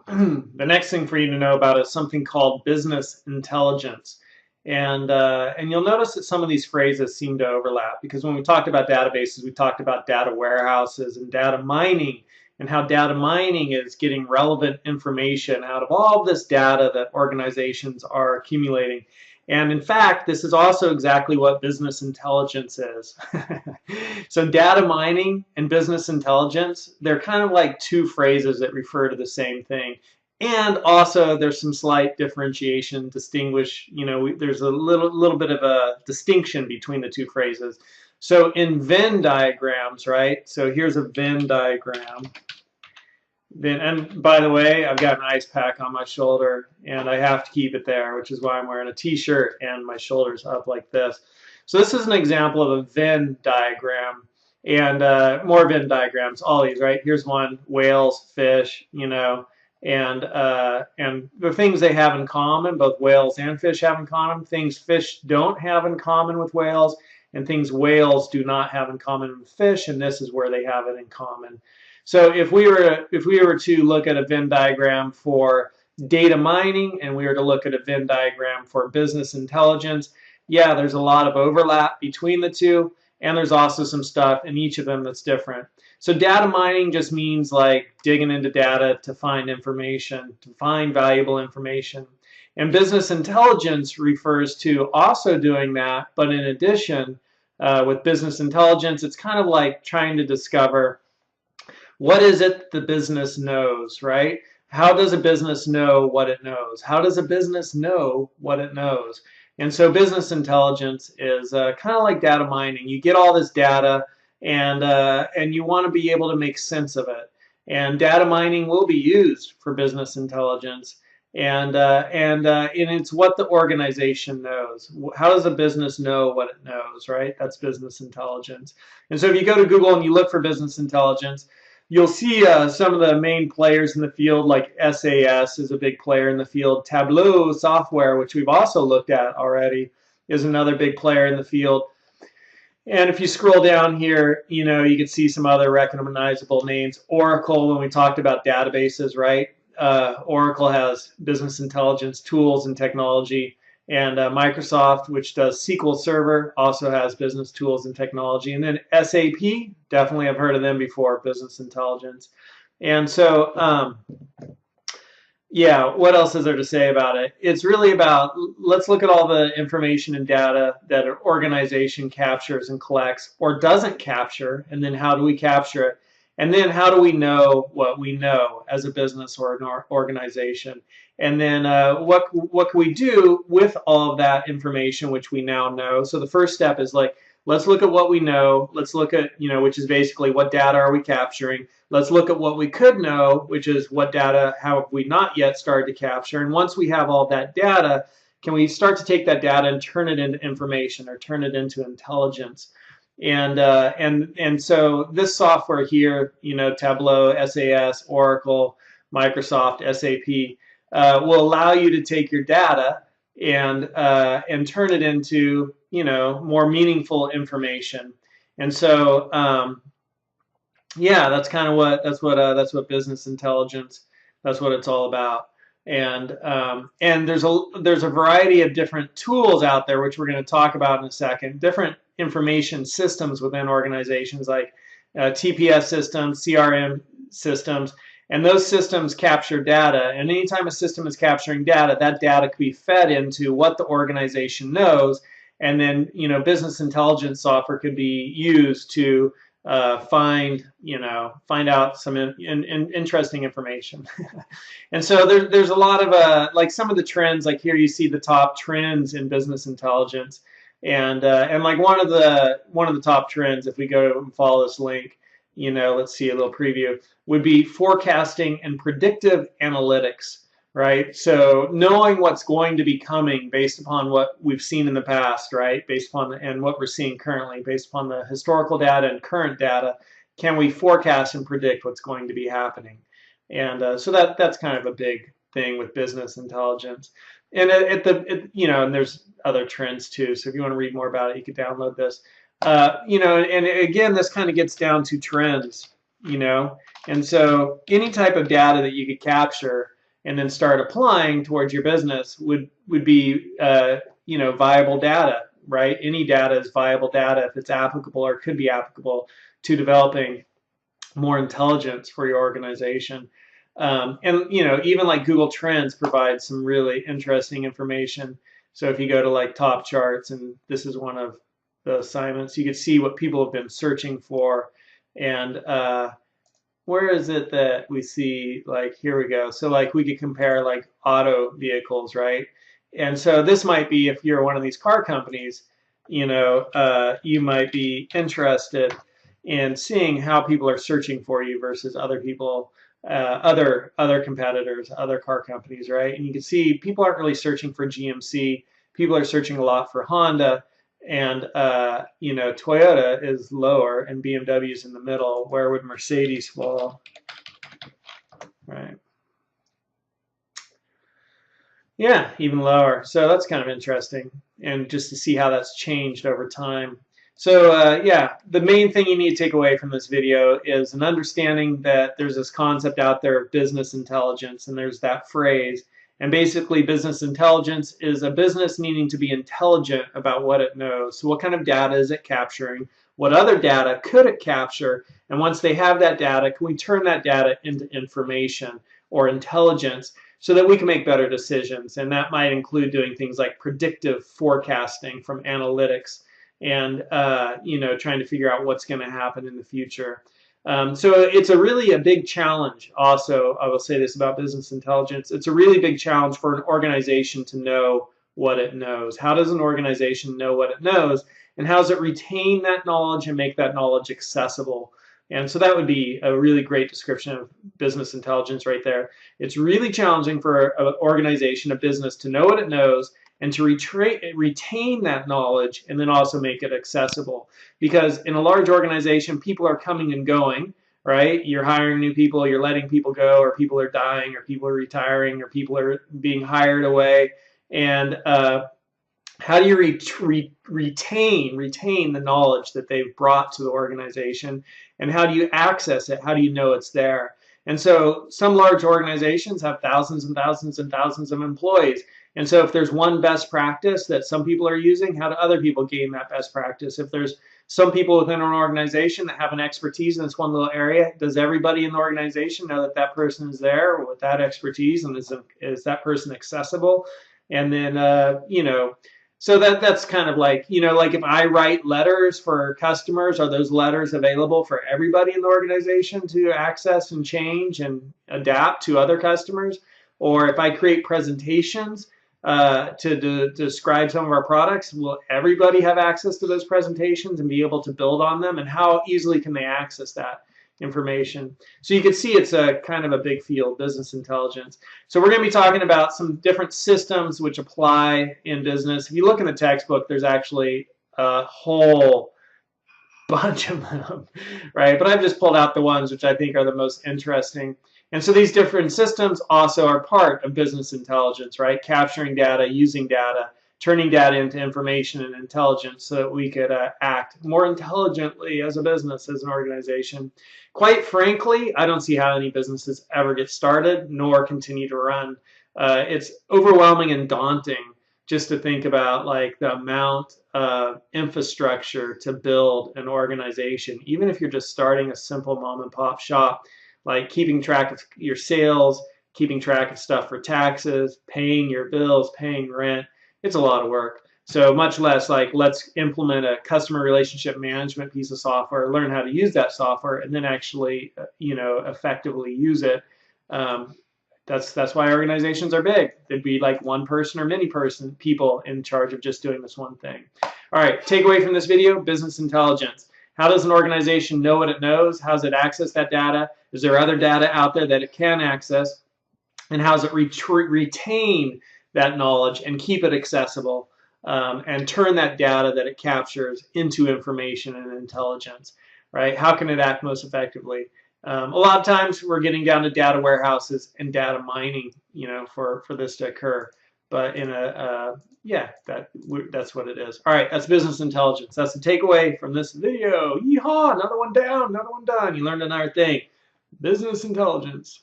the next thing for you to know about is something called business intelligence. And you'll notice that some of these phrases seem to overlap because when we talked about databases, we talked about data warehouses and data mining and how data mining is getting relevant information out of all of this data that organizations are accumulating. And in fact, this is also exactly what business intelligence is. So data mining and business intelligence, they're kind of like two phrases that refer to the same thing. And also there's some slight differentiation, distinguish, there's a little bit of a distinction between the two phrases. So in Venn diagrams, right? So here's a Venn diagram. Then, and by the way, I've got an ice pack on my shoulder and I have to keep it there, which is why I'm wearing a t-shirt and my shoulders up like this. So this is an example of a Venn diagram and more Venn diagrams, all these, right? Here's one, whales, fish, and the things they have in common, both whales and fish have in common, things fish don't have in common with whales, and things whales do not have in common with fish, and this is where they have it in common. So if we were to look at a Venn diagram for data mining and we were to look at a Venn diagram for business intelligence, yeah, there's a lot of overlap between the two, and there's also some stuff in each of them that's different. So data mining just means like digging into data to find information, to find valuable information. And business intelligence refers to also doing that, but in addition, with business intelligence, it's kind of like trying to discover what is it the business knows, right? How does a business know what it knows? How does a business know what it knows? And so business intelligence is kind of like data mining. You get all this data and you want to be able to make sense of it. And data mining will be used for business intelligence. And it's what the organization knows. How does a business know what it knows, right? That's business intelligence. And so if you go to Google and you look for business intelligence, you'll see some of the main players in the field, like SAS is a big player in the field. Tableau software, which we've also looked at already, is another big player in the field. And if you scroll down here, you can see some other recognizable names. Oracle, when we talked about databases, right? Oracle has business intelligence tools and technology. And Microsoft, which does SQL Server, also has business tools and technology. And then SAP, definitely have heard of them before, business intelligence. And so, yeah, what else is there to say about it? It's really about, let's look at all the information and data that an organization captures and collects or doesn't capture, and then how do we capture it? And then how do we know what we know as a business or an organization? And then what can we do with all of that information, which we now know? So the first step is like, let's look at what we know. Let's look at, which is basically what data are we capturing? Let's look at what we could know, which is what data have we not yet started to capture. And once we have all that data, can we start to take that data and turn it into information or turn it into intelligence? And so this software here, Tableau, SAS, Oracle, Microsoft, SAP, will allow you to take your data and turn it into more meaningful information. And so yeah, that's kind of that's what business intelligence, that's what it's all about. And there's a variety of different tools out there, which we're going to talk about in a second. Different information systems within organizations like TPS systems, CRM systems, and those systems capture data. And anytime a system is capturing data, that data can be fed into what the organization knows. And then, business intelligence software could be used to find out some interesting information. And so there's a lot of like some of the trends, like here you see the top trends in business intelligence. And like one of the top trends, if we go and follow this link, let's see a little preview, would be forecasting and predictive analytics, right? So knowing what's going to be coming based upon what we've seen in the past, right? Based upon and what we're seeing currently, based upon the historical data and current data, can we forecast and predict what's going to be happening? And so that's kind of a big thing with business intelligence. And and there's other trends too. So if you want to read more about it, you can download this. And again, this kind of gets down to trends. you know. And so any type of data that you could capture and then start applying towards your business would be you know, viable data, right? Any data is viable data if it's applicable or could be applicable to developing more intelligence for your organization. And you know, even like Google Trends provides some really interesting information. So if you go to like top charts, and this is one of the assignments, you can see what people have been searching for. And where is it that we see, like, here we go. So like we could compare like auto vehicles, right? And so this might be, if you're one of these car companies, you know, you might be interested in seeing how people are searching for you versus other people, other competitors, other car companies, right? And you can see people aren't really searching for GMC. People are searching a lot for Honda, and you know, Toyota is lower and BMW is in the middle. Where would Mercedes fall? Right. Yeah, even lower. So that's kind of interesting, and just to see how that's changed over time. So yeah, the main thing you need to take away from this video is an understanding that there's this concept out there of business intelligence, and there's that phrase. And basically, business intelligence is a business needing to be intelligent about what it knows. So what kind of data is it capturing? What other data could it capture? And once they have that data, can we turn that data into information or intelligence so that we can make better decisions? And that might include doing things like predictive forecasting from analytics, and you know, trying to figure out what's going to happen in the future. So it's a big challenge. Also, I will say this about business intelligence: it's a really big challenge for an organization to know what it knows. How does an organization know what it knows, and how does it retain that knowledge and make that knowledge accessible? And so that would be a really great description of business intelligence right there. It's really challenging for an organization, a business, to know what it knows and to retain that knowledge, and then also make it accessible. Because in a large organization, people are coming and going, right? You're hiring new people, you're letting people go, or people are dying, or people are retiring, or people are being hired away. And how do you retain the knowledge that they've brought to the organization, and how do you access it? How do you know it's there? And so some large organizations have thousands and thousands and thousands of employees. And so if there's one best practice that some people are using, how do other people gain that best practice? If there's some people within an organization that have an expertise in this one little area, does everybody in the organization know that that person is there with that expertise, and is that person accessible? And then, you know, so that's kind of like, you know, like if I write letters for customers, are those letters available for everybody in the organization to access and change and adapt to other customers? Or if I create presentations to describe some of our products, will everybody have access to those presentations and be able to build on them? And how easily can they access that information? So you can see it's a kind of a big field, business intelligence. So we're going to be talking about some different systems which apply in business. If you look in the textbook, there's actually a whole bunch of them, right? But I've just pulled out the ones which I think are the most interesting. And so these different systems also are part of business intelligence, right? Capturing data, using data, turning data into information and intelligence so that we could act more intelligently as a business, as an organization. Quite frankly, I don't see how any businesses ever get started nor continue to run. It's overwhelming and daunting just to think about like the amount of infrastructure to build an organization, even if you're just starting a simple mom and pop shop, like keeping track of your sales, keeping track of stuff for taxes, paying your bills, paying rent. It's a lot of work. So much less like, let's implement a customer relationship management piece of software, learn how to use that software, and then actually, you know, effectively use it. That's why organizations are big. There'd be like one person or many people in charge of just doing this one thing. All right, takeaway from this video: business intelligence. How does an organization know what it knows? How does it access that data? Is there other data out there that it can access? And how does it retain that knowledge and keep it accessible, and turn that data that it captures into information and intelligence, right? How can it act most effectively? A lot of times we're getting down to data warehouses and data mining, you know, for this to occur. but in a yeah, that's what it is. All right, that's business intelligence. That's the takeaway from this video. Yeehaw! Another one down, another one done. You learned another thing. Business intelligence.